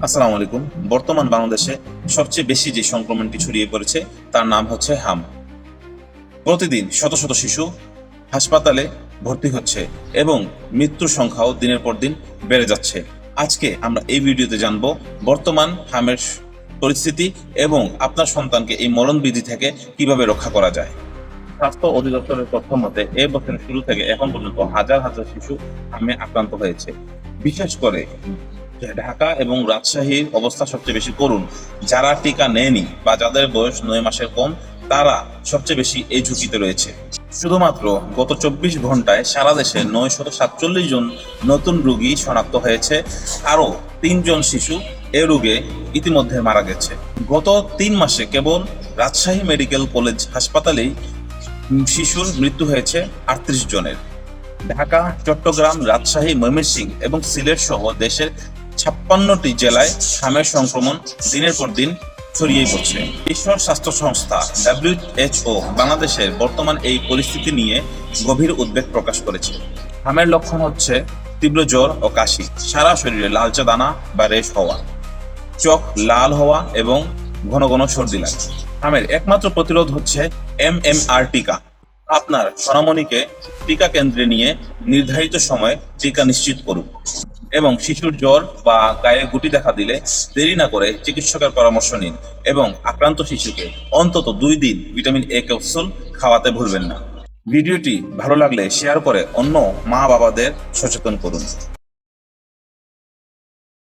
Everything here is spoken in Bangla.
আসসালামু আলাইকুম। বর্তমান বাংলাদেশে সবচেয়ে বেশি যে সংক্রমণটি ছড়িয়ে পড়েছে তার নাম হচ্ছে হাম। প্রতিদিন শত শত শিশু হাসপাতালে ভর্তি হচ্ছে এবং মৃত্যুর সংখ্যাও দিনের পর দিন বেড়ে যাচ্ছে। আজকে আমরা এই ভিডিওতে জানবো বর্তমান হামের পরিস্থিতি এবং আপনার সন্তানকে এই মরণবিধি থেকে কিভাবে রক্ষা করা যায়। স্বাস্থ্য অধিদপ্তরের তথ্য মতে এই বছরের শুরু থেকে এখন পর্যন্ত হাজার হাজার শিশু হামে আক্রান্ত হয়েছে। বিশেষ করে ঢাকা এবং রাজশাহীর অবস্থা সবচেয়ে বেশি করুণ। যারা টিকা নেয়নি বা যাদের বয়স 9 মাসের কম, তারা সবচেয়ে বেশি এই ঝুঁকিতে রয়েছে। শুধুমাত্র গত 24 ঘন্টায় সারা দেশে 947 জন নতুন রোগী শনাক্ত হয়েছে। আরও 3 জন শিশু এ রোগে ইতিমধ্যে মারা গেছে। গত 3 মাসে কেবল রাজশাহী মেডিকেল কলেজ হাসপাতালেই শিশুর মৃত্যু হয়েছে 38 জনের। ঢাকা, চট্টগ্রাম, রাজশাহী, ময়মনসিংহ এবং সিলেট সহ দেশের 56টি জেলায় হামের সংক্রমণ দিনের পর দিন ছড়িয়ে পড়ছে। বিশ্ব স্বাস্থ্য সংস্থা WHO বাংলাদেশের বর্তমান এই পরিস্থিতি নিয়ে গভীর উদ্বেগ প্রকাশ করেছে। হামের লক্ষণ হচ্ছে তীব্র জ্বর ও কাশি, সারা শরীরে লালচে দানা বা রেশ হওয়া, চোখ লাল হওয়া এবং ঘন ঘন সর্দি লাগে। হামের একমাত্র প্রতিরোধ হচ্ছে MMR টিকা। আপনার সোনামণিকে টিকা কেন্দ্রে নিয়ে নির্ধারিত সময়ে টিকা নিশ্চিত করুন এবং শিশুর জ্বর বা গায়ে গুটি দেখা দিলে দেরি না করে চিকিৎসকের পরামর্শ নিন এবং আক্রান্ত শিশুকে অন্তত 2 দিন ভিটামিন A ক্যাপসুল খাওয়াতে ভুলবেন না। ভিডিওটি ভালো লাগলে শেয়ার করে অন্য মা বাবাদের সচেতন করুন।